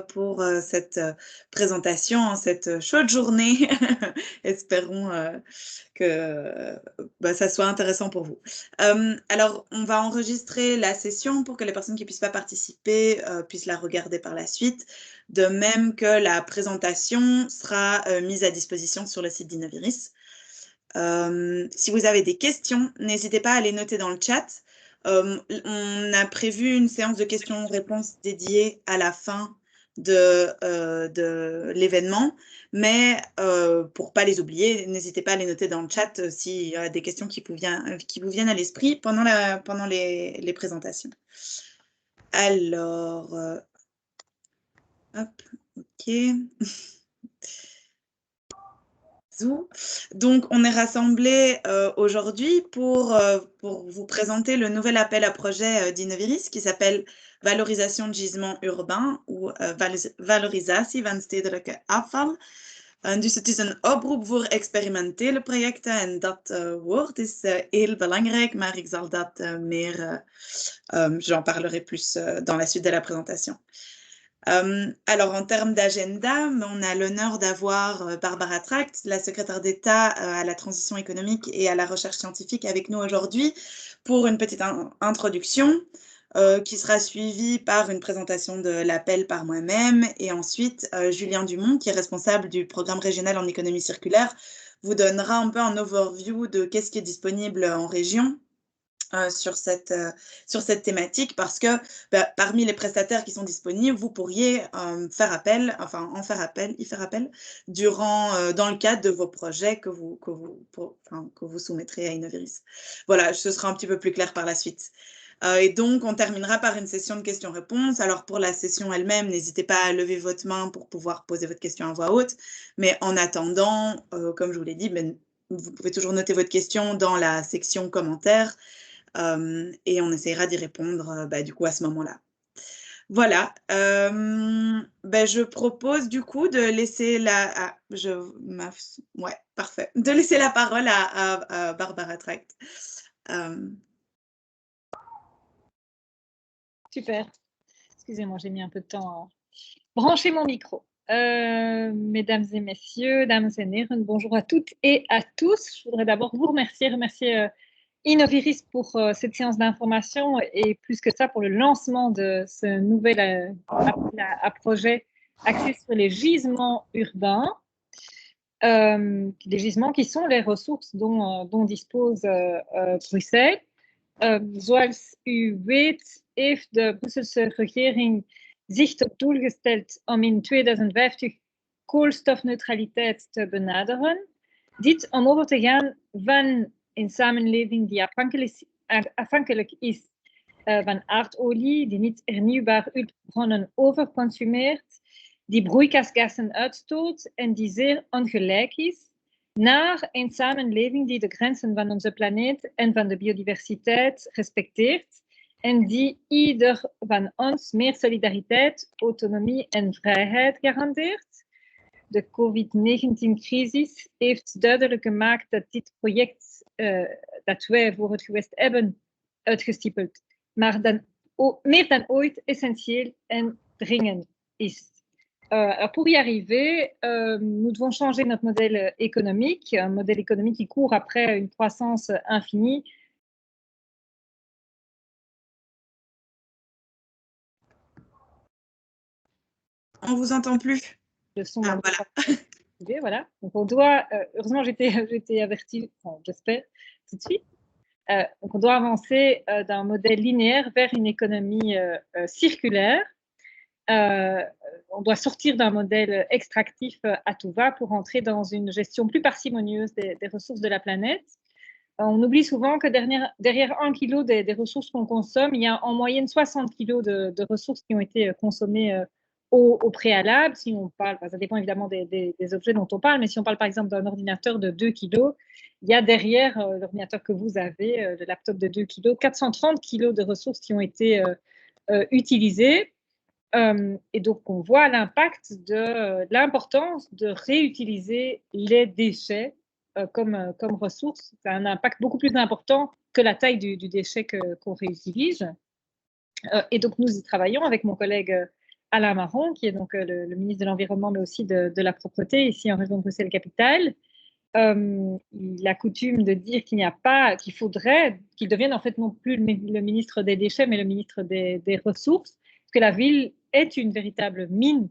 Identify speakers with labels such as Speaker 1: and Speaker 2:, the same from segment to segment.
Speaker 1: pour cette présentation en cette chaude journée. Espérons que ça soit intéressant pour vous. Alors, on va enregistrer la session pour que les personnes qui ne puissent pas participer puissent la regarder par la suite. De même que la présentation sera mise à disposition sur le site d'Innoviris. Si vous avez des questions, n'hésitez pas à les noter dans le chat. On a prévu une séance de questions-réponses dédiée à la fin de l'événement, mais pour ne pas les oublier, n'hésitez pas à les noter dans le chat s'il y a des questions qui vous viennent à l'esprit pendant les présentations. Alors, hop, ok. Donc, on est rassemblés aujourd'hui pour vous présenter le nouvel appel à projet d'Innoviris qui s'appelle Valorisation de gisements urbains ou Valorisatie van stedelijke afval. Dus het is een oproep voor experimentele projecten en dat woord is heel belangrijk, maar ik zal dat j'en parlerai plus dans la suite de la présentation. Alors, en termes d'agenda, on a l'honneur d'avoir Barbara Tract, la secrétaire d'État à la transition économique et à la recherche scientifique avec nous aujourd'hui pour une petite introduction qui sera suivie par une présentation de l'appel par moi-même et ensuite Julien Dumont, qui est responsable du programme régional en économie circulaire, vous donnera un peu un overview de qu'est-ce qui est disponible en région. Sur cette thématique parce que parmi les prestataires qui sont disponibles, vous pourriez y faire appel dans le cadre de vos projets que vous soumettrez à Innoviris. Voilà, ce sera un petit peu plus clair par la suite. Et donc, on terminera par une session de questions-réponses. Alors, pour la session elle-même, n'hésitez pas à lever votre main pour pouvoir poser votre question à voix haute. Mais en attendant, comme je vous l'ai dit, vous pouvez toujours noter votre question dans la section commentaires. Et on essaiera d'y répondre du coup à ce moment-là. Voilà, je propose du coup de laisser de laisser la parole à Barbara Tract.
Speaker 2: Super. Excusez-moi, j'ai mis un peu de temps à brancher mon micro. Mesdames et messieurs, dames et heren, bonjour à toutes et à tous. Je voudrais d'abord vous remercier Innoviris pour cette séance d'information et plus que ça pour le lancement de ce nouvel appel à projet axé sur les gisements urbains, des gisements qui sont les ressources dont dispose Bruxelles. Zoals u weet heeft de Brusselse regering zich tot doel gesteld om in 2050 koolstofneutraliteit te benaderen. Dit om over te gaan van een samenleving die afhankelijk is van aardolie, die niet hernieuwbare hulpbronnen overconsumeert, die broeikasgassen uitstoot en die zeer ongelijk is, naar een samenleving die de grenzen van onze planeet en van de biodiversiteit respecteert en die ieder van ons meer solidariteit, autonomie en vrijheid garandeert. De COVID-19-crisis heeft duidelijk gemaakt dat dit project dat wij voor het gewest hebben uitgestippeld, maar meer dan ooit essentieel en dringend is. Pour y arriver, nous devons changer notre modèle économique, un modèle économique qui court après une croissance infinie.
Speaker 1: On vous entend plus.
Speaker 2: Le son voilà. Donc on doit, heureusement j'ai été avertie, j'espère tout de suite. Donc on doit avancer d'un modèle linéaire vers une économie circulaire. On doit sortir d'un modèle extractif à tout va pour entrer dans une gestion plus parcimonieuse des ressources de la planète. On oublie souvent que derrière 1 kilo des ressources qu'on consomme, il y a en moyenne 60 kilos de ressources qui ont été consommées au préalable. Si on parle, ça dépend évidemment des objets dont on parle, mais si on parle par exemple d'un ordinateur de 2 kilos, il y a derrière l'ordinateur que vous avez, le laptop de 2 kilos, 430 kilos de ressources qui ont été utilisées. Et donc, on voit l'impact de l'importance de réutiliser les déchets comme ressource. Ça a un impact beaucoup plus important que la taille du déchet qu'on réutilise. Et donc, nous y travaillons avec mon collègue Alain Marron, qui est donc le ministre de l'Environnement, mais aussi de la propreté, ici en région de Bruxelles-Capitale. Il a coutume de dire qu'il n'y a pas, qu'il faudrait qu'il devienne en fait non plus le ministre des déchets, mais le ministre des ressources, parce que la ville est une véritable mine,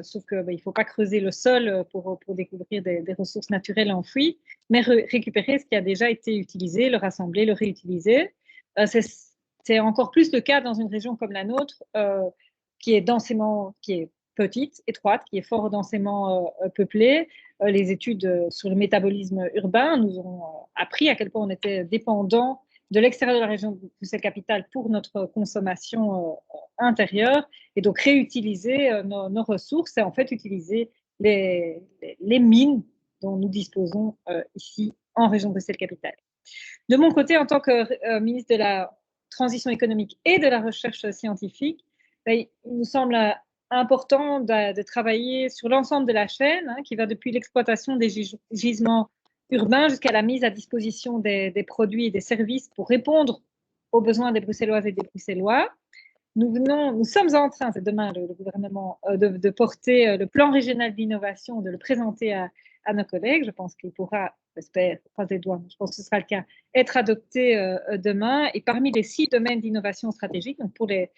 Speaker 2: sauf qu'il ne faut pas creuser le sol pour découvrir des ressources naturelles enfouies, mais récupérer ce qui a déjà été utilisé, le rassembler, le réutiliser. C'est encore plus le cas dans une région comme la nôtre, qui est petite, étroite, qui est fort densément peuplée. Les études sur le métabolisme urbain nous ont appris à quel point on était dépendant de l'extérieur de la région de Bruxelles-Capitale pour notre consommation intérieure, et donc réutiliser nos ressources et en fait utiliser les mines dont nous disposons ici en région de Bruxelles-Capitale. De mon côté, en tant que ministre de la Transition économique et de la recherche scientifique, il nous semble important de travailler sur l'ensemble de la chaîne, qui va depuis l'exploitation des gisements urbains jusqu'à la mise à disposition des produits et des services pour répondre aux besoins des Bruxelloises et des Bruxellois. Nous sommes en train, c'est demain le gouvernement, de porter le plan régional d'innovation, de le présenter à nos collègues. Je pense qu'il pourra, j'espère, croiser les doigts, je pense que ce sera le cas, être adopté demain. Et parmi les 6 domaines d'innovation stratégique, donc pour les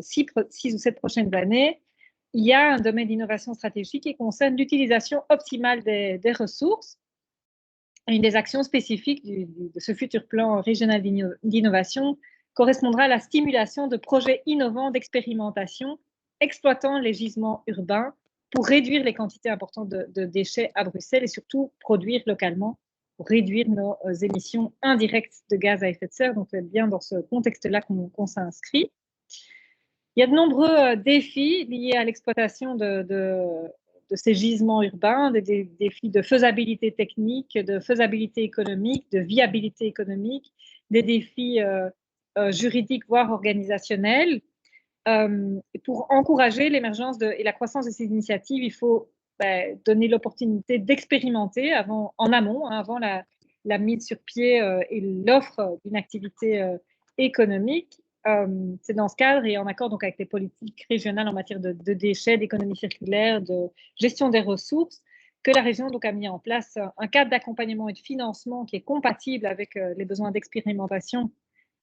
Speaker 2: 6 ou 7 prochaines années, il y a un domaine d'innovation stratégique qui concerne l'utilisation optimale des ressources. Une des actions spécifiques de ce futur plan régional d'innovation correspondra à la stimulation de projets innovants d'expérimentation exploitant les gisements urbains pour réduire les quantités importantes de déchets à Bruxelles et surtout produire localement pour réduire nos émissions indirectes de gaz à effet de serre. Donc, c'est bien dans ce contexte-là qu'on s'inscrit. Il y a de nombreux défis liés à l'exploitation de ces gisements urbains, des défis de faisabilité technique, de faisabilité économique, de viabilité économique, des défis juridiques, voire organisationnels. Pour encourager l'émergence et la croissance de ces initiatives, il faut donner l'opportunité d'expérimenter en amont, avant la mise sur pied et l'offre d'une activité économique. C'est dans ce cadre et en accord donc avec les politiques régionales en matière de déchets, d'économie circulaire, de gestion des ressources, que la région donc a mis en place un cadre d'accompagnement et de financement qui est compatible avec les besoins d'expérimentation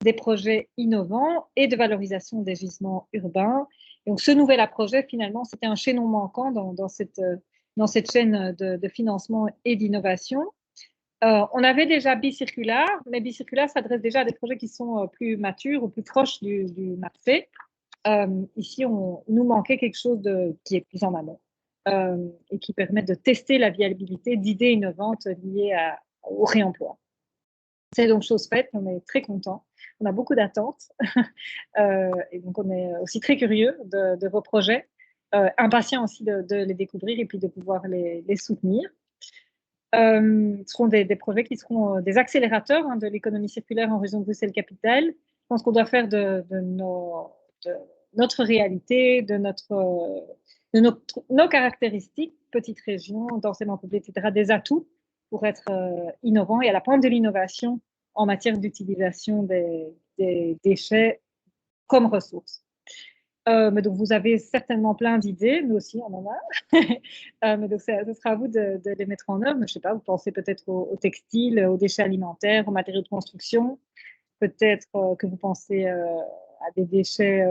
Speaker 2: des projets innovants et de valorisation des gisements urbains. Et donc, ce nouvel projet, finalement, c'était un chaînon manquant dans cette chaîne de financement et d'innovation. On avait déjà Bicircular, mais Bicircular s'adresse déjà à des projets qui sont plus matures ou plus proches du marché. Ici, nous manquait quelque chose qui est plus en amont et qui permet de tester la viabilité d'idées innovantes liées au réemploi. C'est donc chose faite, on est très contents. On a beaucoup d'attentes et donc on est aussi très curieux de vos projets, impatients aussi de les découvrir et puis de pouvoir les soutenir. Ce seront des projets qui seront des accélérateurs de l'économie circulaire en région de Bruxelles-Capitale. Je pense qu'on doit faire de notre réalité, de nos caractéristiques, petite région, densément peuplée, etc., des atouts pour être innovant et à la pointe de l'innovation en matière d'utilisation des déchets comme ressources. Mais donc, vous avez certainement plein d'idées, nous aussi, on en a. Mais donc, ce sera à vous de les mettre en œuvre. Je ne sais pas, vous pensez peut-être aux textiles, aux déchets alimentaires, aux matériaux de construction. Peut-être que vous pensez à des déchets,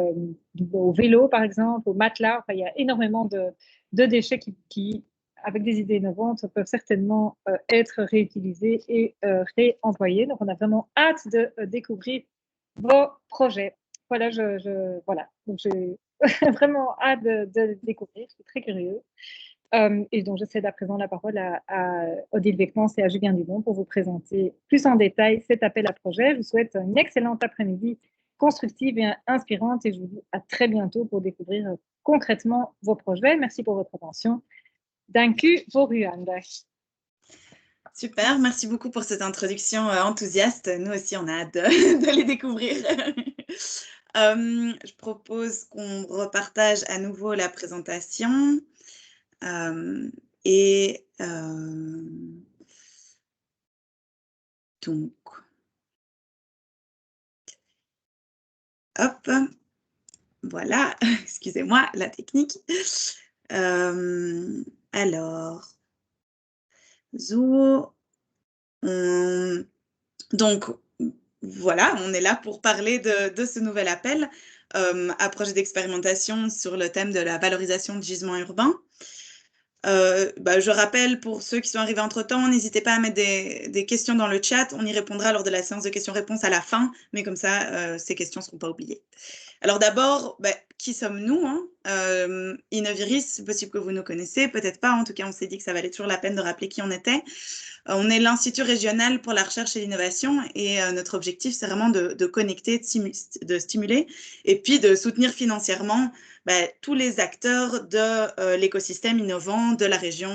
Speaker 2: au vélo, par exemple, au matelas. Enfin, il y a énormément de déchets qui, avec des idées innovantes, peuvent certainement être réutilisés et réemployés. Donc, on a vraiment hâte de découvrir vos projets. Voilà, voilà. Donc, j'ai vraiment hâte de le découvrir. Je suis très curieuse. Et donc, je cède à présent la parole à Odile Beckmans et à Julien Dubon pour vous présenter plus en détail cet appel à projet. Je vous souhaite une excellente après-midi constructive et inspirante et je vous dis à très bientôt pour découvrir concrètement vos projets. Merci pour votre attention. Danku voor uw aandacht.
Speaker 1: Super, merci beaucoup pour cette introduction enthousiaste. Nous aussi, on a hâte de les découvrir. Je propose qu'on repartage à nouveau la présentation. Donc, hop, Voilà, excusez-moi, la technique. Alors, so, donc, voilà, on est là pour parler de ce nouvel appel à projet d'expérimentation sur le thème de la valorisation de gisements urbains. Je rappelle pour ceux qui sont arrivés entre-temps, n'hésitez pas à mettre des questions dans le chat. On y répondra lors de la séance de questions-réponses à la fin, mais comme ça, ces questions ne seront pas oubliées. Alors d'abord, qui sommes-nous Innoviris, c'est possible que vous nous connaissez, peut-être pas. En tout cas, on s'est dit que ça valait toujours la peine de rappeler qui on était. On est l'Institut régional pour la recherche et l'innovation et notre objectif, c'est vraiment de connecter, de stimuler et puis de soutenir financièrement tous les acteurs de l'écosystème innovant de la région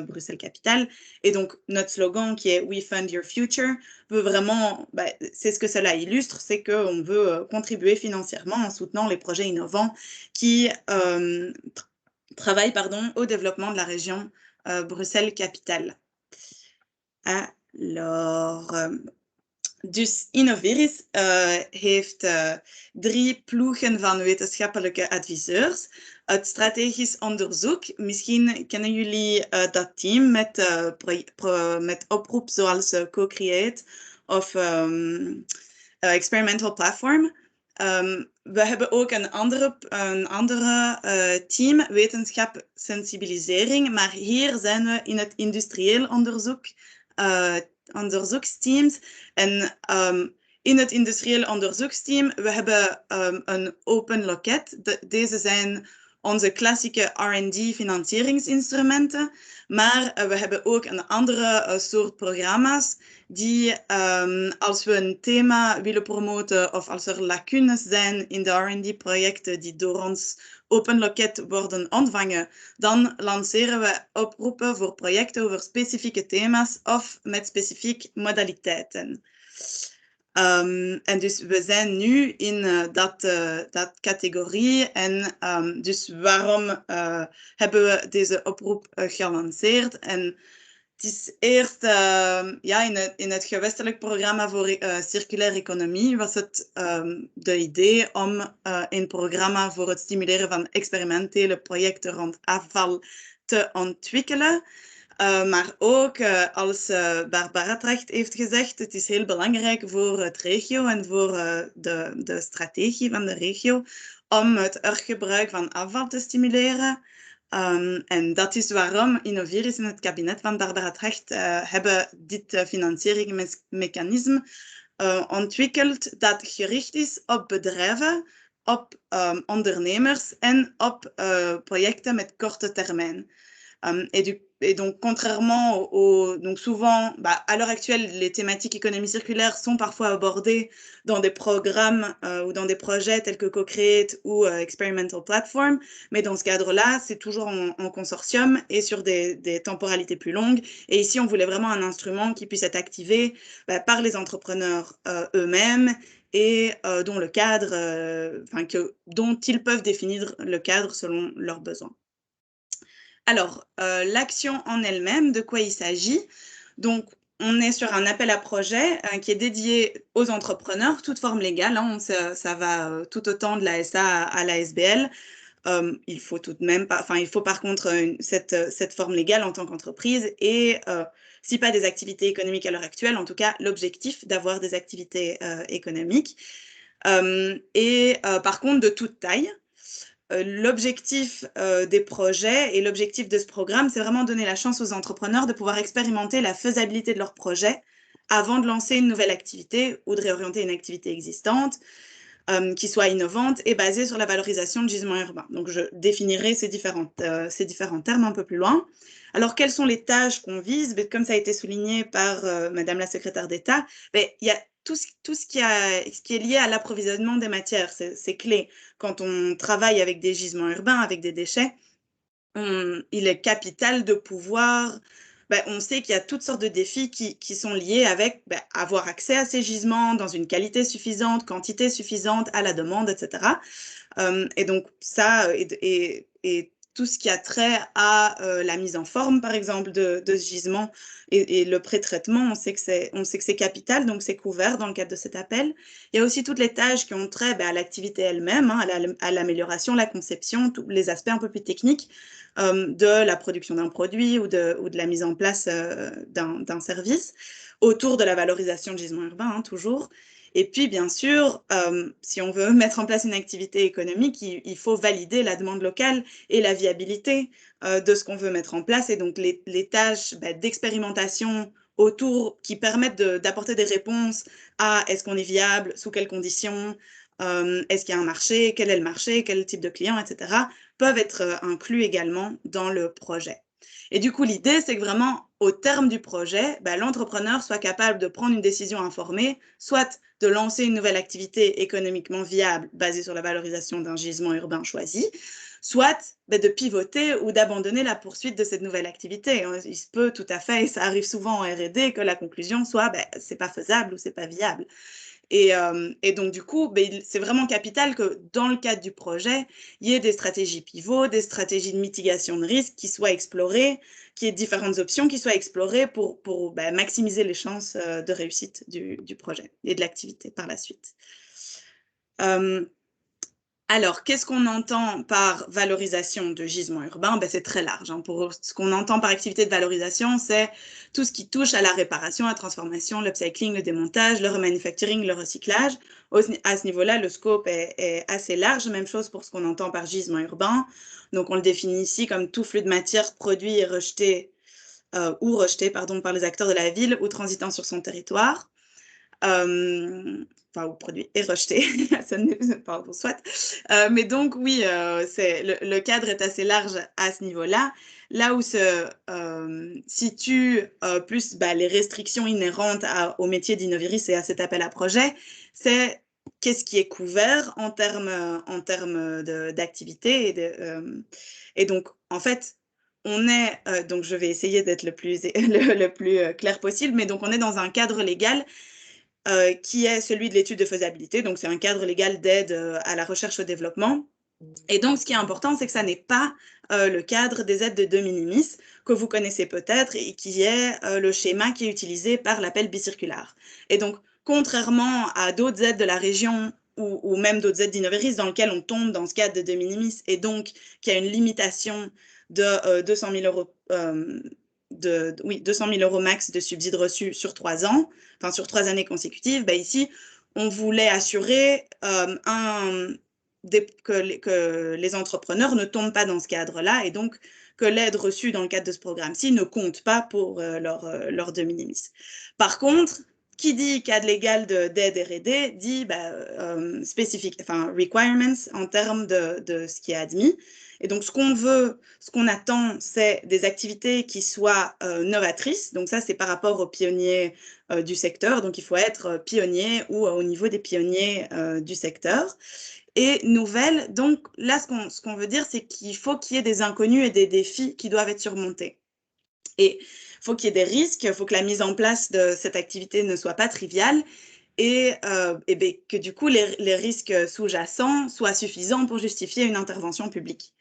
Speaker 1: Bruxelles-Capitale. Et donc, notre slogan qui est « We Fund Your Future » veut vraiment, c'est ce que cela illustre, c'est qu'on veut contribuer financièrement en soutenant les projets innovants qui travaillent au développement de la région Bruxelles-Capitale. Alors, dus Innoviris heeft 3 ploegen van wetenschappelijke adviseurs. Het strategisch onderzoek, misschien kennen jullie dat team met oproep zoals Co-Create of Experimental Platform. We hebben ook een andere team, wetenschap sensibilisering, maar hier zijn we in het industrieel onderzoek. Onderzoeksteams. En in het industrieel onderzoeksteam, we hebben een open loket. Deze zijn onze klassieke R&D financieringsinstrumenten, maar we hebben ook een andere soort programma's die als we een thema willen promoten of als er lacunes zijn in de R&D projecten die door ons open loket worden ontvangen, dan lanceren we oproepen voor projecten over specifieke thema's of met specifieke modaliteiten. En dus we zijn nu in dat categorie en dus waarom hebben we deze oproep gelanceerd? En het is eerst in het gewestelijk programma voor circulaire economie was het de idee om een programma voor het stimuleren van experimentele projecten rond afval te ontwikkelen. Maar ook, als Barbara terecht heeft gezegd, het is heel belangrijk voor het regio en voor de strategie van de regio om het hergebruik van afval te stimuleren. En dat is waarom Innoviris en het kabinet van Barbara Tracht hebben dit financieringsmechanisme ontwikkeld dat gericht is op bedrijven, op ondernemers en op projecten met korte termijn. Et donc, contrairement donc souvent, à l'heure actuelle, les thématiques économie circulaire sont parfois abordées dans des programmes ou dans des projets tels que Co-Create ou Experimental Platform, mais dans ce cadre-là, c'est toujours en consortium et sur des temporalités plus longues. Et ici, on voulait vraiment un instrument qui puisse être activé par les entrepreneurs eux-mêmes et dont le cadre, dont ils peuvent définir le cadre selon leurs besoins. Alors, l'action en elle-même, de quoi il s'agit? Donc, on est sur un appel à projet qui est dédié aux entrepreneurs, toute forme légale. Ça va tout autant de la SA à la SBL. Il faut tout de même pas, il faut par contre cette forme légale en tant qu'entreprise et si pas des activités économiques à l'heure actuelle, en tout cas l'objectif d'avoir des activités économiques. Par contre, de toute taille. L'objectif des projets et l'objectif de ce programme, c'est vraiment donner la chance aux entrepreneurs de pouvoir expérimenter la faisabilité de leur projet avant de lancer une nouvelle activité ou de réorienter une activité existante qui soit innovante et basée sur la valorisation de gisements urbains. Donc, je définirai ces différents termes un peu plus loin. Alors, quelles sont les tâches qu'on vise? Comme ça a été souligné par Madame la secrétaire d'État, il y a tout ce qui est lié à l'approvisionnement des matières, c'est clé. Quand on travaille avec des gisements urbains, avec des déchets, il est capital de pouvoir... on sait qu'il y a toutes sortes de défis qui sont liés avec avoir accès à ces gisements dans une qualité suffisante, quantité suffisante, à la demande, etc. Et donc ça, et tout ce qui a trait à la mise en forme, par exemple, de ce gisement et le pré-traitement. On sait que c'est capital, donc c'est couvert dans le cadre de cet appel. Il y a aussi toutes les tâches qui ont trait à l'activité elle-même, hein, à l'amélioration, la conception, tous les aspects un peu plus techniques de la production d'un produit ou de la mise en place d'un service autour de la valorisation de gisements urbains, hein, toujours. Et puis, bien sûr, si on veut mettre en place une activité économique, il faut valider la demande locale et la viabilité de ce qu'on veut mettre en place. Et donc, les tâches d'expérimentation autour qui permettent d'apporter des réponses à est-ce qu'on est viable, sous quelles conditions, est-ce qu'il y a un marché, quel est le marché, quel type de client, etc., peuvent être inclus également dans le projet. Et du coup, l'idée, c'est que vraiment, au terme du projet, l'entrepreneur soit capable de prendre une décision informée, soit de lancer une nouvelle activité économiquement viable basée sur la valorisation d'un gisement urbain choisi, soit de pivoter ou d'abandonner la poursuite de cette nouvelle activité. Il se peut tout à fait, et ça arrive souvent en R&D, que la conclusion soit c'est pas faisable ou c'est pas viable. Et donc, du coup, c'est vraiment capital que dans le cadre du projet, il y ait des stratégies pivots, des stratégies de mitigation de risque qui soient explorées, qu'il y ait différentes options qui soient explorées pour maximiser les chances de réussite du projet et de l'activité par la suite. Alors, qu'est-ce qu'on entend par valorisation de gisements urbains? C'est très large. Hein. Pour ce qu'on entend par activité de valorisation, c'est tout ce qui touche à la réparation, la transformation, l'upcycling, le démontage, le remanufacturing, le recyclage. À ce niveau-là, le scope est assez large. Même chose pour ce qu'on entend par gisement urbain. Donc, on le définit ici comme tout flux de matière produit et rejeté par les acteurs de la ville ou transitant sur son territoire. Ou produit et rejeté, pardon, soit. Mais donc, oui, le cadre est assez large à ce niveau-là. Là où se situent plus les restrictions inhérentes au métier d'innoviris et à cet appel à projet, c'est qu'est-ce qui est couvert en termes d'activité. Et donc, en fait, on est, donc je vais essayer d'être le plus clair possible, mais donc on est dans un cadre légal qui est celui de l'étude de faisabilité. Donc, c'est un cadre légal d'aide à la recherche au développement. Et donc, ce qui est important, c'est que ça n'est pas le cadre des aides de minimis que vous connaissez peut-être et qui est le schéma qui est utilisé par l'appel bicirculaire. Et donc, contrairement à d'autres aides de la région ou même d'autres aides d'Innoveris dans lesquelles on tombe dans ce cadre de minimis et donc qui a une limitation de 200 000 euros 200 000 euros max de subsides reçus sur 3 ans, enfin sur 3 années consécutives, ici, on voulait assurer que les entrepreneurs ne tombent pas dans ce cadre-là et donc que l'aide reçue dans le cadre de ce programme-ci ne compte pas pour leur de minimis. Par contre, qui dit cadre légal d'aide R&D dit requirements en termes de ce qui est admis. Et donc, ce qu'on attend, c'est des activités qui soient novatrices. Donc, ça, c'est par rapport aux pionniers du secteur. Donc, il faut être pionnier ou au niveau des pionniers du secteur. Et nouvelles, donc là, ce qu'on veut dire, c'est qu'il faut qu'il y ait des inconnus et des défis qui doivent être surmontés. Et il faut qu'il y ait des risques, il faut que la mise en place de cette activité ne soit pas triviale et que du coup, les risques sous-jacents soient suffisants pour justifier une intervention publique.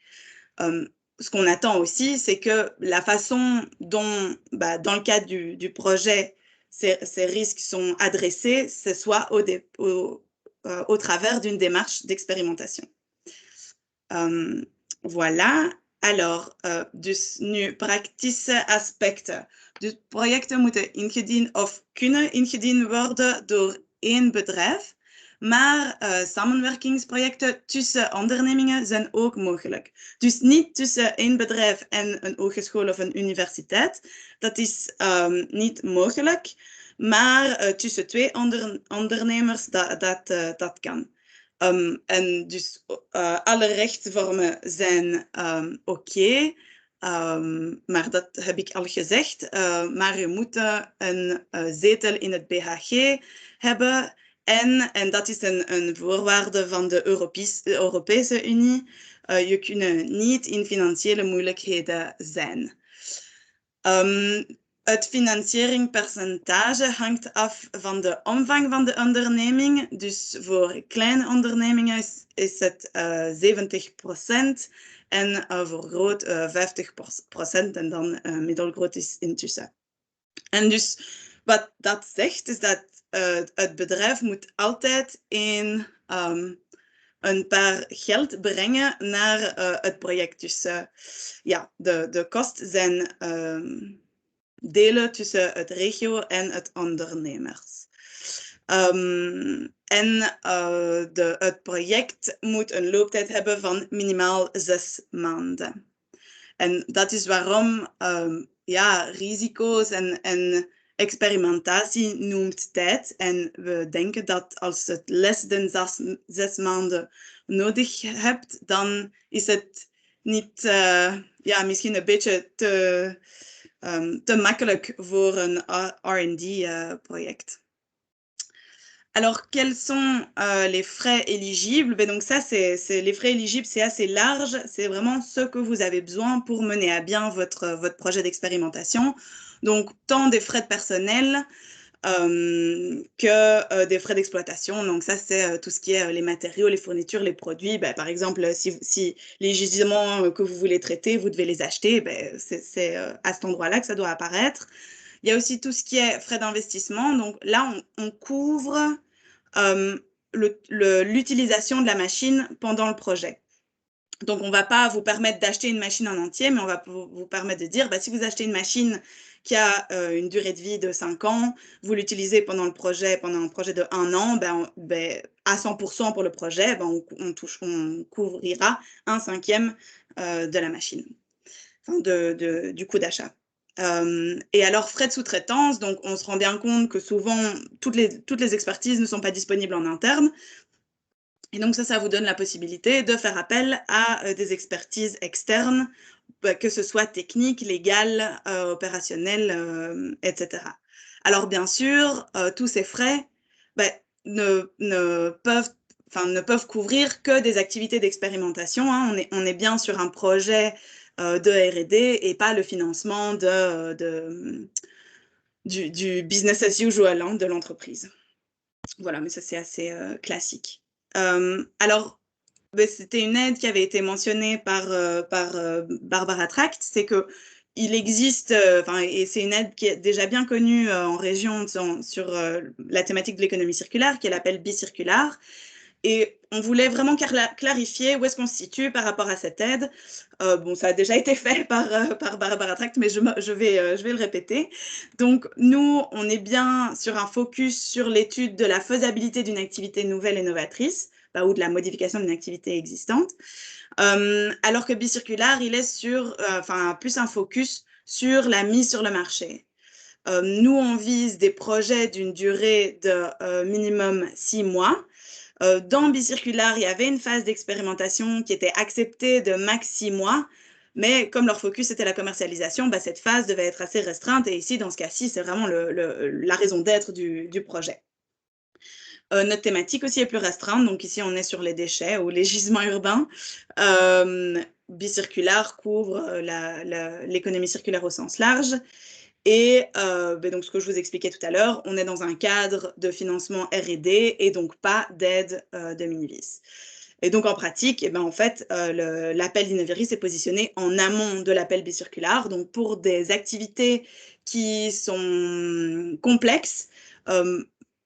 Speaker 1: Ce qu'on attend aussi, c'est que la façon dont, dans le cadre du projet, ces risques sont adressés, ce soit au travers d'une démarche d'expérimentation. Voilà. Alors, dus nu praktische aspecten. Dus projecten moeten kunnen ingediend worden door één bedrijf, maar samenwerkingsprojecten tussen ondernemingen zijn ook mogelijk. Dus niet tussen één bedrijf en een hogeschool of een universiteit. Dat is niet mogelijk, maar tussen twee ondernemers dat kan. En dus alle rechtsvormen zijn oké. Maar dat heb ik al gezegd. Maar je moet een zetel in het BHG hebben. En dat is een voorwaarde van de Europese Unie. Je kunt niet in financiële moeilijkheden zijn. Het financieringspercentage hangt af van de omvang van de onderneming. Dus voor kleine ondernemingen is het 70%. en voor groot 50% en dan middelgroot is intussen. En dus wat dat zegt is dat het bedrijf moet altijd een paar geld brengen naar het project. Dus ja, de kosten zijn delen tussen het regio en het ondernemers. Het project moet een looptijd hebben van minimaal 6 maanden. En dat is waarom ja, risico's en experimentatie noemt tijd. En we denken dat als het less dan 6 maanden nodig hebt, dan is het niet, ja, misschien een beetje te makkelijk voor een R&D-project. Alors, quels sont les frais éligibles? Ben donc ça, les frais éligibles, c'est assez large. C'est vraiment ce que vous avez besoin pour mener à bien votre projet d'expérimentation. Donc, tant des frais de personnel que des frais d'exploitation. Donc ça, c'est tout ce qui est les matériaux, les fournitures, les produits. Ben, par exemple, si les gisements que vous voulez traiter, vous devez les acheter, ben, c'est à cet endroit-là que ça doit apparaître. Il y a aussi tout ce qui est frais d'investissement. Donc là, on couvre l'utilisation de la machine pendant le projet. Donc, on ne va pas vous permettre d'acheter une machine en entier, mais on va vous permettre de dire, bah, si vous achetez une machine qui a une durée de vie de 5 ans, vous l'utilisez pendant un projet de 1 an, à 100% pour le projet, on couvrira 1/5 de la machine, enfin du coût d'achat. Et alors, frais de sous-traitance, donc on se rend bien compte que souvent, toutes les expertises ne sont pas disponibles en interne. Et donc ça vous donne la possibilité de faire appel à des expertises externes, que ce soit techniques, légales, opérationnelles, etc. Alors bien sûr, tous ces frais ne peuvent couvrir que des activités d'expérimentation. Hein. On est bien sur un projet de R&D et pas le financement du business as usual, hein, de l'entreprise. Voilà, mais ça c'est assez classique. Alors, c'était une aide qui avait été mentionnée par Barbara Tract, c'est que il existe, et c'est une aide qui est déjà bien connue en région sur la thématique de l'économie circulaire, qui est l'appel bicirculaire. Et on voulait vraiment clarifier où est-ce qu'on se situe par rapport à cette aide. Bon, ça a déjà été fait par Barbara Tract, mais je vais le répéter. Donc, nous, on est bien sur un focus sur l'étude de la faisabilité d'une activité nouvelle et novatrice, ou de la modification d'une activité existante. Alors que bicirculaire, il est sur, plus un focus sur la mise sur le marché. Nous, on vise des projets d'une durée de minimum 6 mois. Dans bicirculaire, il y avait une phase d'expérimentation qui était acceptée de max 6 mois, mais comme leur focus était la commercialisation, cette phase devait être assez restreinte. Et ici, dans ce cas-ci, c'est vraiment la raison d'être du projet. Notre thématique aussi est plus restreinte. Donc ici, on est sur les déchets ou les gisements urbains. Bicirculaire couvre l'économie circulaire au sens large. Et donc, ce que je vous expliquais tout à l'heure, on est dans un cadre de financement R&D et donc pas d'aide de Minivis. Et donc, en pratique, en fait, l'appel d'Innoviris est positionné en amont de l'appel bicirculaire. Donc, pour des activités qui sont complexes,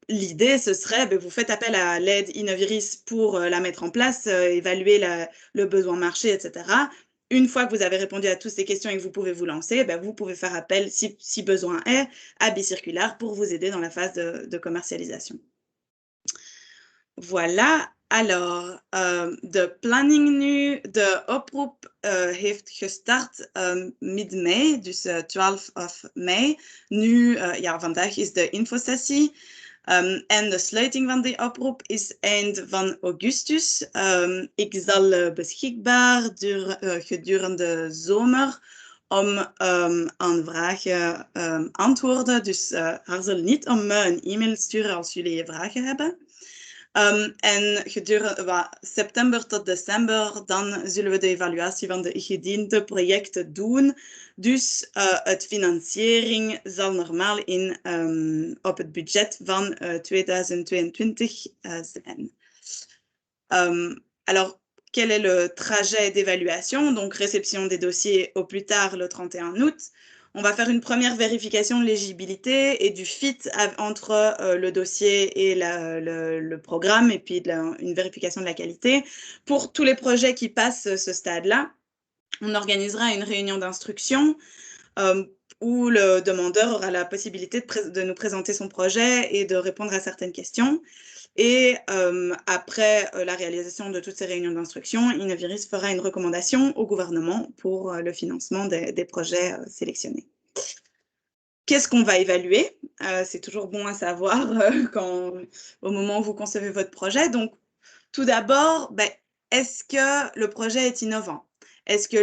Speaker 1: l'idée, ce serait, vous faites appel à l'aide Innoviris pour la mettre en place, évaluer le besoin marché, etc. Une fois que vous avez répondu à toutes ces questions et que vous pouvez vous lancer, vous pouvez faire appel, si besoin est, à Bicirculaire pour vous aider dans la phase de commercialisation. Voilà. Alors, de planning nu, de oproep heeft gestart mid-mei, dus 12 mei. Nu, vandaag is de infosessie. En de sluiting van die oproep is eind van augustus. Ik zal beschikbaar gedurende zomer om aan vragen antwoorden. Dus aarzel niet om me een e-mail sturen als jullie vragen hebben. En gedurende september tot december, dan zullen we de evaluatie van de gediende projecten doen. Dus het financiering zal normaal op het budget van 2022 zijn. Alors, quel est le trajet d'évaluation, donc réception des dossiers au plus tard le 31 août. On va faire une première vérification de l'éligibilité et du fit entre le dossier et le programme, et puis une vérification de la qualité. Pour tous les projets qui passent ce stade-là, on organisera une réunion d'instruction où le demandeur aura la possibilité de nous présenter son projet et de répondre à certaines questions. Et après la réalisation de toutes ces réunions d'instruction, Innoviris fera une recommandation au gouvernement pour le financement des projets sélectionnés. Qu'est-ce qu'on va évaluer? C'est toujours bon à savoir au moment où vous concevez votre projet. Donc, tout d'abord, est-ce que le projet est innovant? Est-ce que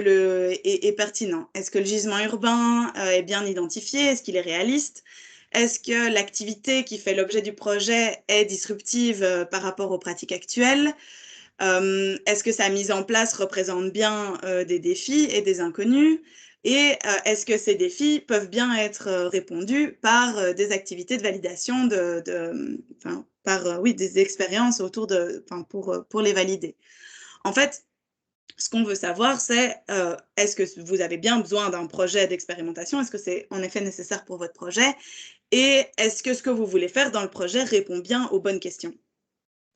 Speaker 1: est pertinent? Est-ce que le gisement urbain est bien identifié? Est-ce qu'il est réaliste? Est-ce que l'activité qui fait l'objet du projet est disruptive par rapport aux pratiques actuelles? Est-ce que sa mise en place représente bien des défis et des inconnus? Et est-ce que ces défis peuvent bien être répondus par des activités de validation, par des expériences autour pour les valider? En fait, ce qu'on veut savoir, c'est est-ce que vous avez bien besoin d'un projet d'expérimentation? Est-ce que c'est en effet nécessaire pour votre projet? Et est-ce que ce que vous voulez faire dans le projet répond bien aux bonnes questions?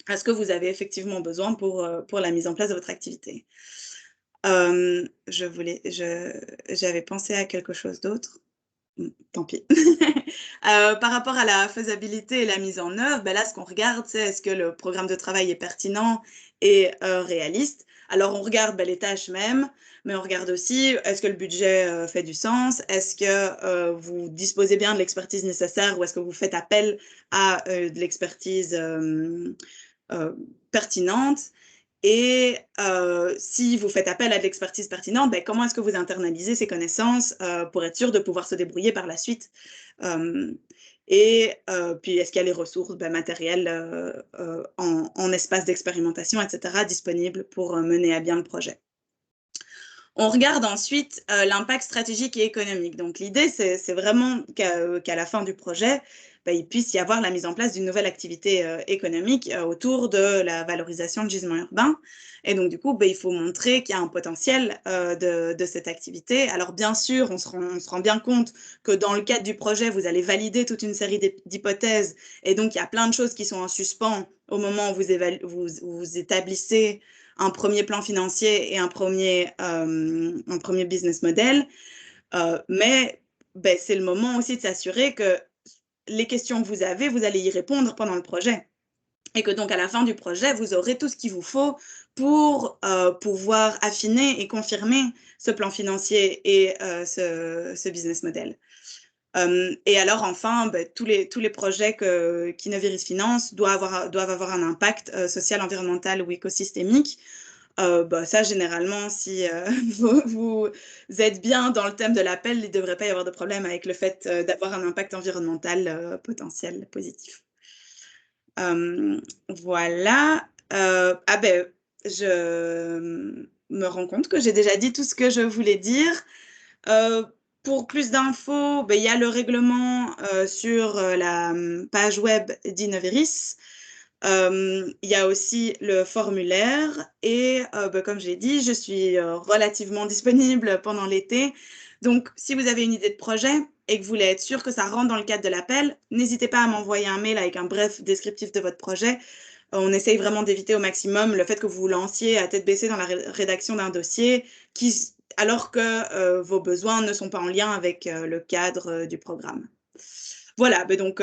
Speaker 1: À ce que vous avez effectivement besoin pour la mise en place de votre activité? J'avais pensé à quelque chose d'autre. Tant pis. Par rapport à la faisabilité et la mise en œuvre, là, ce qu'on regarde, c'est est-ce que le programme de travail est pertinent et réaliste? Alors, on regarde les tâches mêmes, mais on regarde aussi, est-ce que le budget fait du sens? Est-ce que vous disposez bien de l'expertise nécessaire ou est-ce que vous faites appel à de l'expertise pertinente? Et si vous faites appel à de l'expertise pertinente, comment est-ce que vous internalisez ces connaissances pour être sûr de pouvoir se débrouiller par la suite? Puis, est-ce qu'il y a les ressources matérielles en espace d'expérimentation, etc., disponibles pour mener à bien le projet? On regarde ensuite l'impact stratégique et économique. Donc, l'idée, c'est vraiment qu'à la fin du projet, il puisse y avoir la mise en place d'une nouvelle activité économique autour de la valorisation de gisements urbains. Et donc, du coup, il faut montrer qu'il y a un potentiel de cette activité. Alors, bien sûr, on se rend bien compte que dans le cadre du projet, vous allez valider toute une série d'hypothèses. Et donc, il y a plein de choses qui sont en suspens au moment où vous établissez un premier plan financier et un premier business model. Mais c'est le moment aussi de s'assurer que les questions que vous avez, vous allez y répondre pendant le projet. Et que donc, à la fin du projet, vous aurez tout ce qu'il vous faut pour pouvoir affiner et confirmer ce plan financier et ce business model. Et alors, enfin, tous les projets qu'Innoviris finance doivent avoir un impact social, environnemental ou écosystémique. Ça, généralement, si vous êtes bien dans le thème de l'appel, il ne devrait pas y avoir de problème avec le fait d'avoir un impact environnemental potentiel positif. Voilà. Je me rends compte que j'ai déjà dit tout ce que je voulais dire. Pour plus d'infos, il y a le règlement sur la page web d'Innoviris. Il y a aussi le formulaire et comme je l'ai dit, je suis relativement disponible pendant l'été. Donc, si vous avez une idée de projet et que vous voulez être sûr que ça rentre dans le cadre de l'appel, n'hésitez pas à m'envoyer un mail avec un bref descriptif de votre projet. On essaye vraiment d'éviter au maximum le fait que vous vous lanciez à tête baissée dans la rédaction d'un dossier alors que vos besoins ne sont pas en lien avec le cadre du programme. Voilà, donc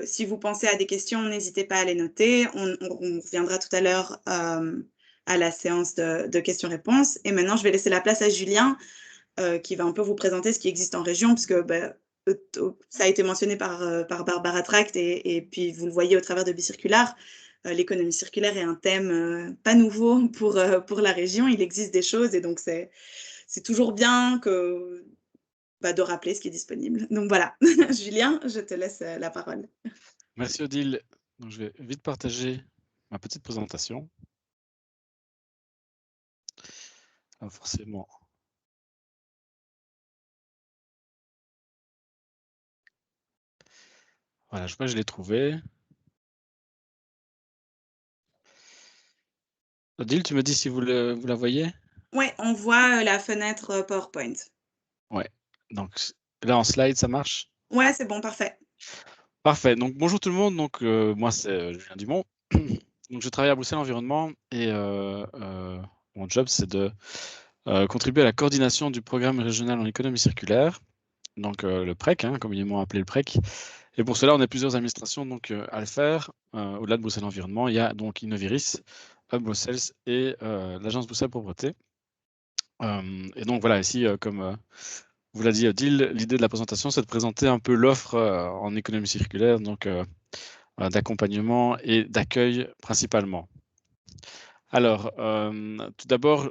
Speaker 1: si vous pensez à des questions, n'hésitez pas à les noter. On reviendra tout à l'heure à la séance de questions-réponses. Et maintenant, je vais laisser la place à Julien qui va un peu vous présenter ce qui existe en région, puisque ça a été mentionné par Barbara Tract et puis vous le voyez au travers de Bicirculaire. L'économie circulaire est un thème pas nouveau pour la région. Il existe des choses et donc c'est toujours bien de rappeler ce qui est disponible. Donc voilà, Julien, je te laisse la parole.
Speaker 3: Merci Odile. Donc, je vais vite partager ma petite présentation. Alors, forcément. Voilà, je crois que je l'ai trouvé. Odile, tu me dis si vous la voyez?
Speaker 1: Ouais, on voit la fenêtre PowerPoint.
Speaker 3: Ouais. Donc là, en slide, ça marche?
Speaker 1: Ouais, c'est bon, parfait.
Speaker 3: Parfait. Donc bonjour tout le monde. Donc moi, c'est Julien Dumont. Donc je travaille à Bruxelles Environnement et mon job, c'est de contribuer à la coordination du programme régional en économie circulaire, donc le PREC, hein, communément appelé le PREC. Et pour cela, on a plusieurs administrations donc, à le faire. Au-delà de Bruxelles Environnement, il y a donc Innoviris, Hub Bruxelles et l'agence Bruxelles Propreté. Et donc voilà, ici, comme vous l'a dit Odile, l'idée de la présentation, c'est de présenter un peu l'offre en économie circulaire, donc d'accompagnement et d'accueil principalement. Alors, tout d'abord,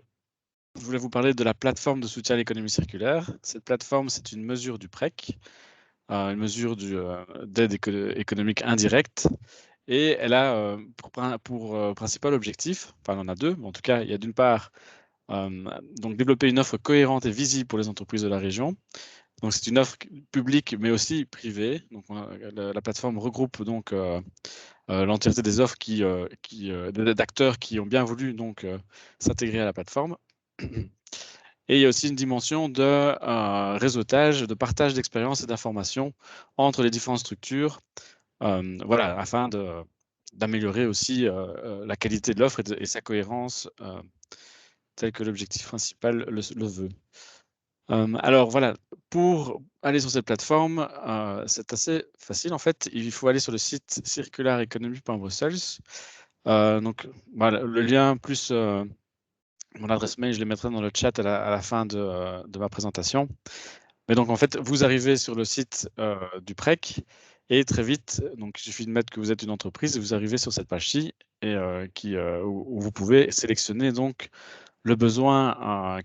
Speaker 3: je voulais vous parler de la plateforme de soutien à l'économie circulaire. Cette plateforme, c'est une mesure du PREC, une mesure d'aide économique indirecte. Et elle a pour principal objectif, enfin elle en a deux, mais en tout cas, il y a d'une part donc développer une offre cohérente et visible pour les entreprises de la région. Donc c'est une offre publique, mais aussi privée. Donc la plateforme regroupe donc l'entièreté des offres d'acteurs qui ont bien voulu donc s'intégrer à la plateforme. Et il y a aussi une dimension de réseautage, de partage d'expériences et d'informations entre les différentes structures, voilà, afin d'améliorer aussi la qualité de l'offre et sa cohérence, tel que l'objectif principal le veut. Alors voilà, pour aller sur cette plateforme, c'est assez facile en fait. Il faut aller sur le site circulareconomy.brussels. Donc voilà, le lien plus mon adresse mail, je les mettrai dans le chat à la fin de ma présentation. Mais donc en fait, vous arrivez sur le site du PREC et très vite, donc il suffit de mettre que vous êtes une entreprise et vous arrivez sur cette page-ci et où vous pouvez sélectionner donc le besoin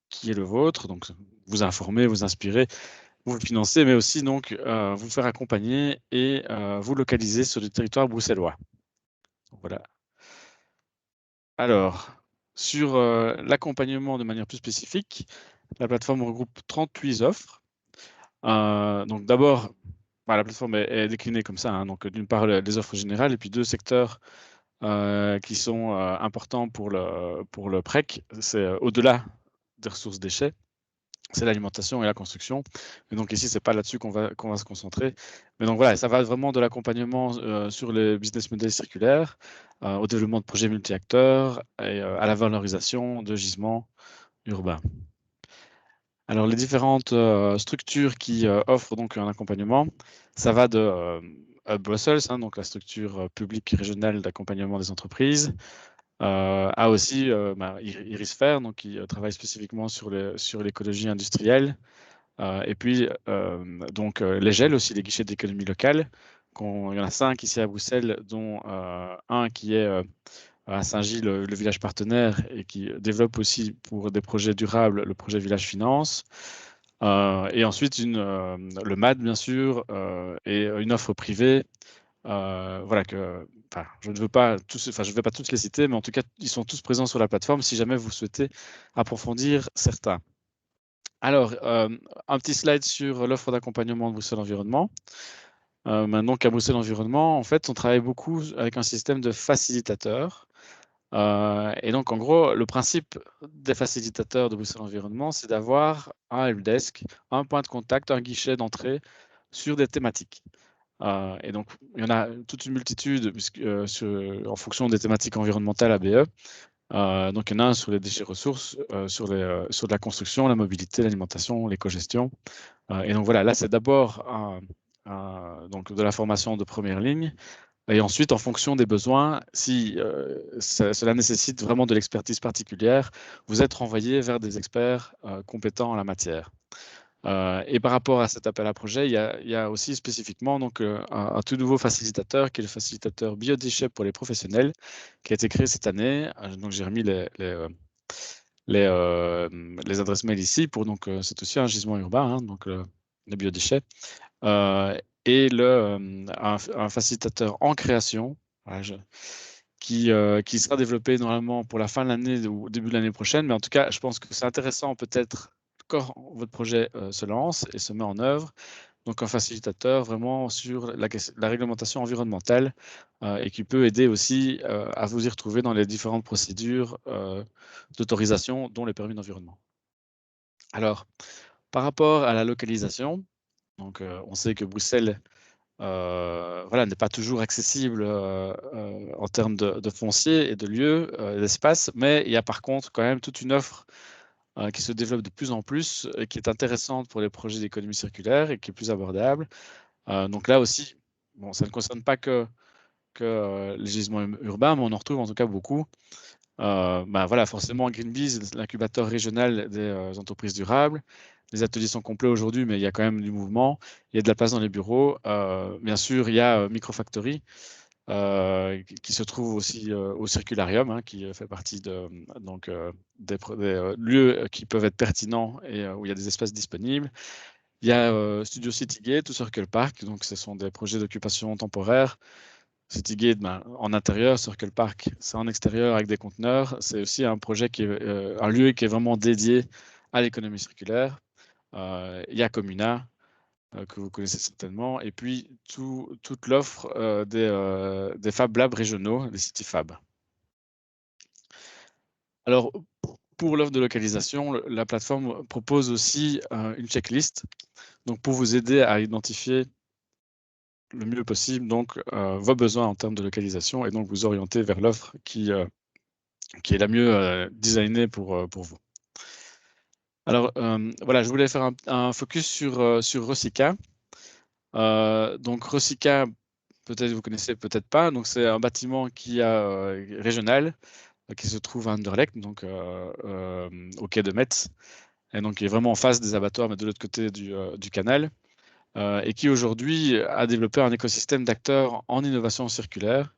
Speaker 3: qui est le vôtre, donc vous informer, vous inspirer, vous financer, mais aussi donc vous faire accompagner et vous localiser sur le territoire bruxellois. Donc, voilà. Alors, sur l'accompagnement de manière plus spécifique, la plateforme regroupe 38 offres. Donc d'abord, la plateforme est déclinée comme ça. Hein, donc d'une part, les offres générales et puis deux secteurs qui sont importants pour le PREC. C'est au-delà des ressources déchets, c'est l'alimentation et la construction. Et donc ici, c'est pas là-dessus qu'on va se concentrer. Mais donc voilà, ça va vraiment de l'accompagnement sur les business models circulaires, au développement de projets multi-acteurs et à la valorisation de gisements urbains. Alors les différentes structures qui offrent donc un accompagnement, ça va de Hub Brussels, hein, donc la structure publique régionale d'accompagnement des entreprises, à aussi Irisfer, donc qui travaille spécifiquement sur l'écologie industrielle. Et puis, donc, les GEL aussi, les guichets d'économie locale. Il y en a 5 ici à Bruxelles, dont un qui est à Saint-Gilles, le village partenaire, et qui développe aussi pour des projets durables le projet Village Finance. Et ensuite, le MAD, bien sûr, et une offre privée. Voilà je ne veux pas tous les citer, mais en tout cas, ils sont tous présents sur la plateforme si jamais vous souhaitez approfondir certains. Alors, un petit slide sur l'offre d'accompagnement de Bruxelles Environnement. Maintenant qu'à Bruxelles Environnement, en fait, on travaille beaucoup avec un système de facilitateurs. Et donc, en gros, le principe des facilitateurs de Bruxelles Environnement, c'est d'avoir un helpdesk, un point de contact, un guichet d'entrée sur des thématiques. Et donc, il y en a toute une multitude en fonction des thématiques environnementales ABE. Donc, il y en a un sur les déchets ressources, sur de la construction, la mobilité, l'alimentation, l'éco-gestion. Et donc, voilà, là, c'est d'abord donc de la formation de première ligne. Et ensuite, en fonction des besoins, si cela nécessite vraiment de l'expertise particulière, vous êtes renvoyé vers des experts compétents en la matière. Et par rapport à cet appel à projet, il y a aussi spécifiquement donc, un tout nouveau facilitateur qui est le facilitateur biodéchets pour les professionnels, qui a été créé cette année. Donc j'ai remis les adresses mail ici pour donc c'est aussi un gisement urbain, hein, donc les biodéchets, et un facilitateur en création. Voilà, qui sera développé normalement pour la fin de l'année ou au début de l'année prochaine. Mais en tout cas, je pense que c'est intéressant peut-être quand votre projet se lance et se met en œuvre, donc un facilitateur vraiment sur la réglementation environnementale et qui peut aider aussi à vous y retrouver dans les différentes procédures d'autorisation, dont les permis d'environnement. Alors, par rapport à la localisation, donc on sait que Bruxelles voilà, n'est pas toujours accessible en termes de foncier et de lieux, d'espace, mais il y a par contre quand même toute une offre qui se développe de plus en plus et qui est intéressante pour les projets d'économie circulaire et qui est plus abordable. Donc là aussi, bon, ça ne concerne pas que les gisements urbains, mais on en retrouve en tout cas beaucoup. Voilà, forcément, Greenpeace, l'incubateur régional des entreprises durables. Les ateliers sont complets aujourd'hui, mais il y a quand même du mouvement. Il y a de la place dans les bureaux. Bien sûr, il y a Microfactory, qui se trouve aussi au Circularium, hein, qui fait partie donc, des lieux qui peuvent être pertinents et où il y a des espaces disponibles. Il y a Studio Citygate ou Circle Park, donc ce sont des projets d'occupation temporaire. Citygate, en intérieur, Circle Park, c'est en extérieur avec des conteneurs. C'est aussi un projet qui est un lieu qui est vraiment dédié à l'économie circulaire. Il y a Comuna, que vous connaissez certainement, et puis toute l'offre des Fab Labs régionaux, les City Fab. Alors, pour l'offre de localisation, la plateforme propose aussi une checklist, donc pour vous aider à identifier le mieux possible donc vos besoins en termes de localisation et donc vous orienter vers l'offre qui est la mieux designée pour vous. Alors voilà, je voulais faire un focus sur Rosica. Donc Rosica, peut-être vous connaissez, peut-être pas. Donc c'est un bâtiment qui régional qui se trouve à Anderlecht, donc au quai de Metz, et donc qui est vraiment en face des abattoirs, mais de l'autre côté du canal. Et qui aujourd'hui a développé un écosystème d'acteurs en innovation circulaire.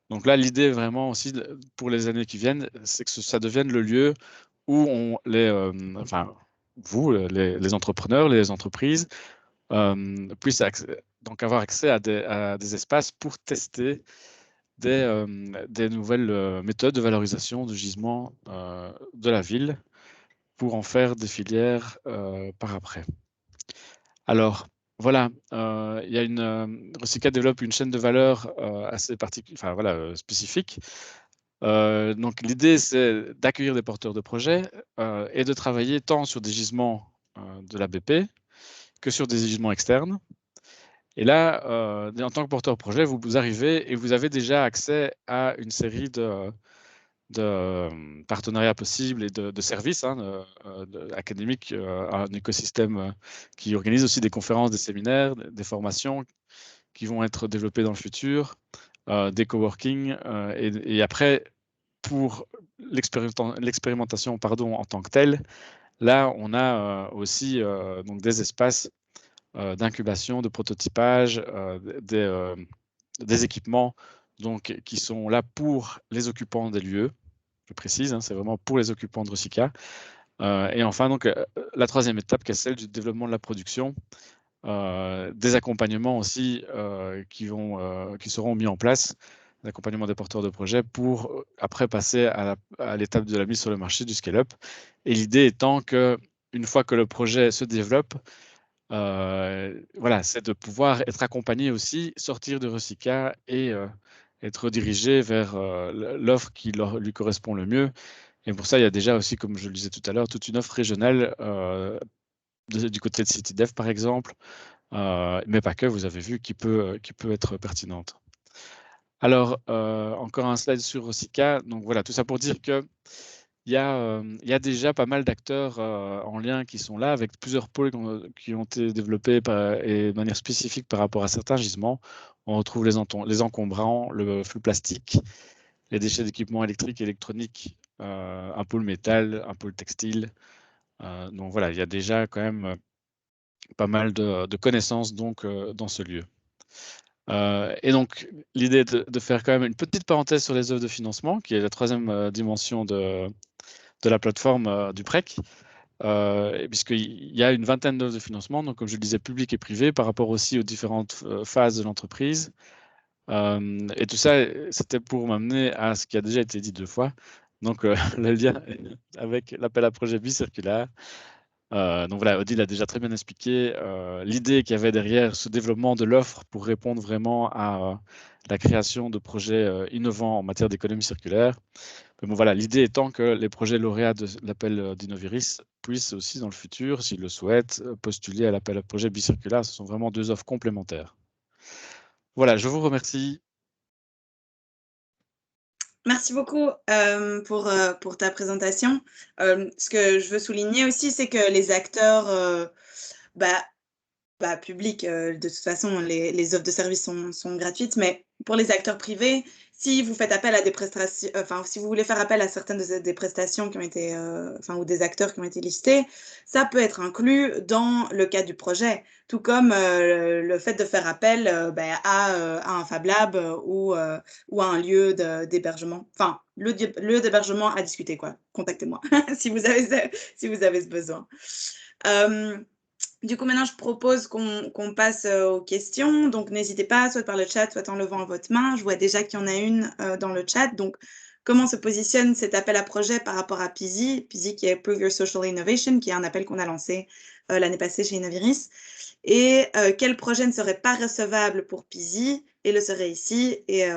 Speaker 3: Donc là, l'idée vraiment aussi pour les années qui viennent, c'est que ça devienne le lieu où vous, les entrepreneurs, les entreprises, puissent donc avoir accès à des espaces pour tester des nouvelles méthodes de valorisation de gisements de la ville pour en faire des filières par après. Alors, voilà, il y a Rosica développe une chaîne de valeur assez spécifique. Donc, l'idée, c'est d'accueillir des porteurs de projets et de travailler tant sur des gisements de la BP que sur des gisements externes. Et là, en tant que porteur de projet, vous arrivez et vous avez déjà accès à une série de partenariats possibles et de services académiques, un écosystème qui organise aussi des conférences, des séminaires, des formations qui vont être développées dans le futur, des coworking, et après, pour l'expérimentation en tant que telle, là, on a aussi donc des espaces d'incubation, de prototypage, des équipements donc, qui sont là pour les occupants des lieux. Je précise, c'est vraiment pour les occupants de Rosica. Et enfin, donc, la troisième étape, qui est celle du développement de la production, des accompagnements aussi qui seront mis en place, l'accompagnement des porteurs de projets pour après passer à l'étape de la mise sur le marché du scale-up. Et l'idée étant que une fois que le projet se développe, voilà, c'est de pouvoir être accompagné aussi, sortir de Rosica et être dirigé vers l'offre qui lui correspond le mieux. Et pour ça, il y a déjà aussi, comme je le disais tout à l'heure, toute une offre régionale du côté de CityDev, par exemple, mais pas que, vous avez vu, qui peut être pertinente. Alors, encore un slide sur Rosica. Donc voilà, tout ça pour dire que il y a déjà pas mal d'acteurs en lien qui sont là, avec plusieurs pôles qui ont été développés et de manière spécifique par rapport à certains gisements. On retrouve les encombrants, le flux plastique, les déchets d'équipements électriques et électroniques, un pôle métal, un pôle textile. Donc voilà, il y a déjà quand même pas mal de connaissances donc, dans ce lieu. Et donc, l'idée est de faire quand même une petite parenthèse sur les œuvres de financement, qui est la troisième dimension de la plateforme du PREC, puisqu'il y a une vingtaine d'offres de financement, donc comme je le disais, public et privé, par rapport aussi aux différentes phases de l'entreprise. Et tout ça, c'était pour m'amener à ce qui a déjà été dit 2 fois, donc le lien avec l'appel à projet bicirculaire. Donc voilà, Odile a déjà très bien expliqué l'idée qu'il y avait derrière ce développement de l'offre pour répondre vraiment à la création de projets innovants en matière d'économie circulaire. Mais bon, voilà, l'idée étant que les projets lauréats de l'appel d'Innoviris puissent aussi dans le futur, s'ils le souhaitent, postuler à l'appel à projet bicirculaire. Ce sont vraiment deux offres complémentaires. Voilà, je vous remercie.
Speaker 1: Merci beaucoup pour ta présentation. Ce que je veux souligner aussi, c'est que les acteurs publics, de toute façon, les offres de services sont gratuites, mais pour les acteurs privés, si vous faites appel à des prestations, si vous voulez faire appel à certaines des prestations qui ont été, ou des acteurs qui ont été listés, ça peut être inclus dans le cadre du projet, tout comme le fait de faire appel à un Fab Lab ou à un lieu d'hébergement. Enfin, lieu d'hébergement à discuter, quoi. Contactez-moi si vous avez ce besoin. Du coup, maintenant, je propose qu'on passe aux questions. Donc, n'hésitez pas, soit par le chat, soit en levant votre main. Je vois déjà qu'il y en a une dans le chat. Donc, comment se positionne cet appel à projet par rapport à PISI? PISI qui est Prove Your Social Innovation, qui est un appel qu'on a lancé l'année passée chez Innoviris. Et quel projet ne serait pas recevable pour PISI et le serait ici? Et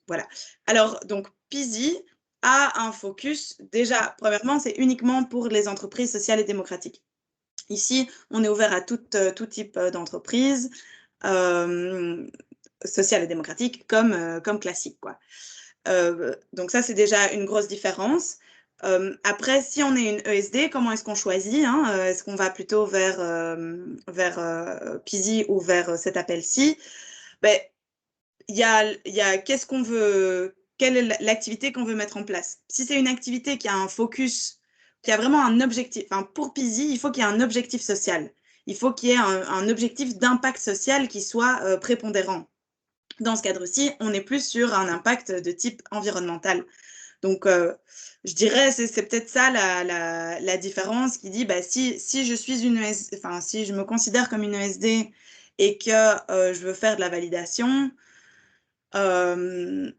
Speaker 1: voilà. Alors, donc, PISI a un focus. Déjà, premièrement, c'est uniquement pour les entreprises sociales et démocratiques. Ici, on est ouvert à tout type d'entreprise, sociale et démocratique, comme classique, quoi. Donc ça, c'est déjà une grosse différence. Après, si on est une ESD, comment est-ce qu'on choisit, hein? Est-ce qu'on va plutôt vers PISI ou vers cet appel-ci? Ben, il y a qu'est-ce qu'on veut, quelle est l'activité qu'on veut mettre en place. Si c'est une activité qui a un focus, qui a vraiment un objectif, pour PISI, il faut qu'il y ait un objectif social. Il faut qu'il y ait un objectif d'impact social qui soit prépondérant. Dans ce cadre-ci, on est plus sur un impact de type environnemental. Donc, je dirais, c'est peut-être ça la différence qui dit, si je suis une ESD, si je me considère comme une ESD et que je veux faire de la validation, ce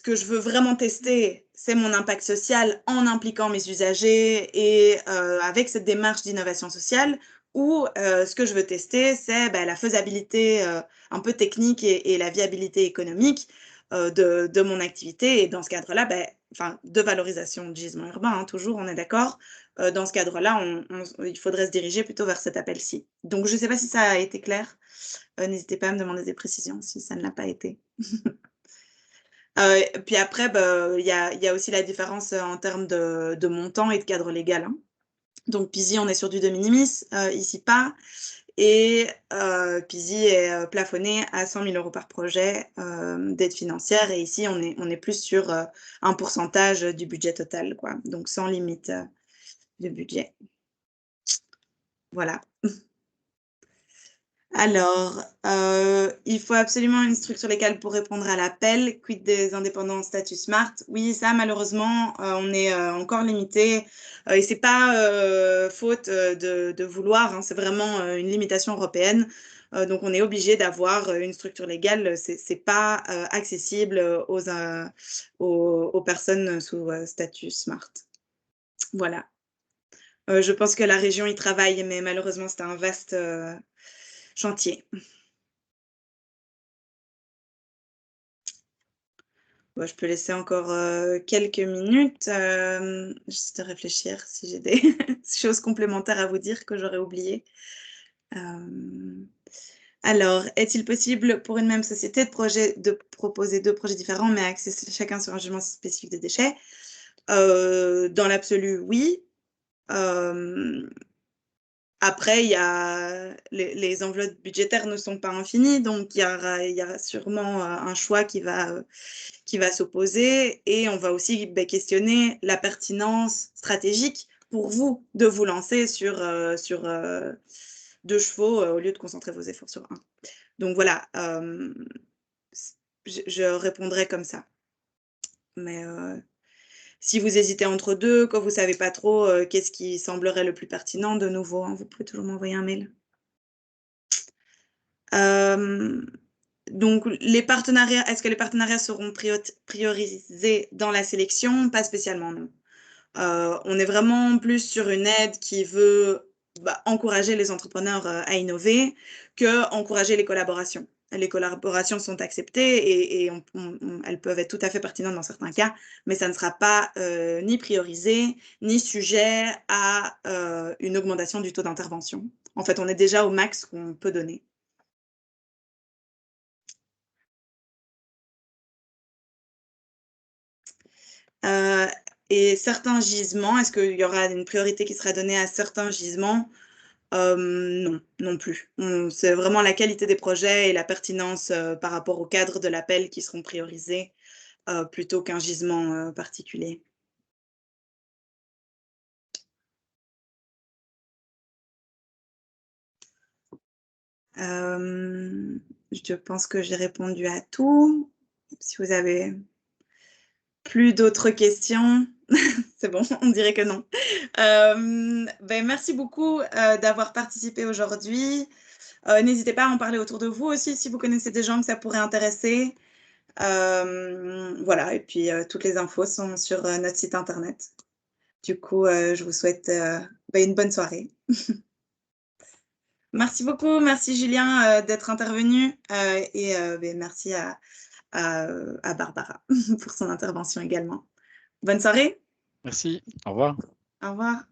Speaker 1: que je veux vraiment tester, c'est mon impact social en impliquant mes usagers et avec cette démarche d'innovation sociale, ou ce que je veux tester, c'est la faisabilité un peu technique et la viabilité économique de mon activité. Et dans ce cadre-là, de valorisation de gisement urbain, hein, toujours, on est d'accord. Dans ce cadre-là, il faudrait se diriger plutôt vers cet appel-ci. Donc, je ne sais pas si ça a été clair. N'hésitez pas à me demander des précisions si ça ne l'a pas été. Puis après, il y a aussi la différence en termes de montant et de cadre légal, hein. Donc, PISI, on est sur du de minimis, ici pas. Et PISI est plafonné à 100 000 € par projet d'aide financière. Et ici, on est plus sur un pourcentage du budget total, quoi. Donc, sans limite de budget. Voilà. Alors, il faut absolument une structure légale pour répondre à l'appel. Quid des indépendants statut smart? Oui, ça, malheureusement, on est encore limité. Et c'est pas faute de vouloir, hein, c'est vraiment une limitation européenne. Donc, on est obligé d'avoir une structure légale. C'est pas accessible aux personnes sous statut smart. Voilà. Je pense que la région y travaille, mais malheureusement, c'est un vaste chantier. Bon, je peux laisser encore quelques minutes. Juste de réfléchir si j'ai des choses complémentaires à vous dire que j'aurais oubliées. Alors, est-il possible pour une même société de proposer 2 projets différents, mais axer chacun sur un jugement spécifique des déchets? Dans l'absolu, oui. Après, les enveloppes budgétaires ne sont pas infinies, donc il y aura sûrement un choix qui va s'opposer, et on va aussi questionner la pertinence stratégique pour vous de vous lancer sur 2 chevaux au lieu de concentrer vos efforts sur un. Donc voilà, je répondrai comme ça. Mais si vous hésitez entre 2, que vous ne savez pas trop qu'est-ce qui semblerait le plus pertinent, de nouveau, hein, vous pouvez toujours m'envoyer un mail. Donc, est-ce que les partenariats seront priorisés dans la sélection? Pas spécialement, non. On est vraiment plus sur une aide qui veut encourager les entrepreneurs à innover que encourager les collaborations. Les collaborations sont acceptées et elles peuvent être tout à fait pertinentes dans certains cas, mais ça ne sera pas ni priorisé, ni sujet à une augmentation du taux d'intervention. En fait, on est déjà au max qu'on peut donner. Et certains gisements, est-ce qu'il y aura une priorité qui sera donnée à certains gisements? Non, non plus. C'est vraiment la qualité des projets et la pertinence par rapport au cadre de l'appel qui seront priorisés plutôt qu'un gisement particulier. Je pense que j'ai répondu à tout. Si vous avez plus d'autres questions, c'est bon, on dirait que non. Merci beaucoup d'avoir participé aujourd'hui. N'hésitez pas à en parler autour de vous aussi si vous connaissez des gens que ça pourrait intéresser. Voilà, et puis toutes les infos sont sur notre site internet. Du coup, je vous souhaite une bonne soirée. Merci beaucoup, merci Julien d'être intervenu et merci à Barbara pour son intervention également. Bonne soirée.
Speaker 3: Merci, au revoir.
Speaker 1: Au revoir.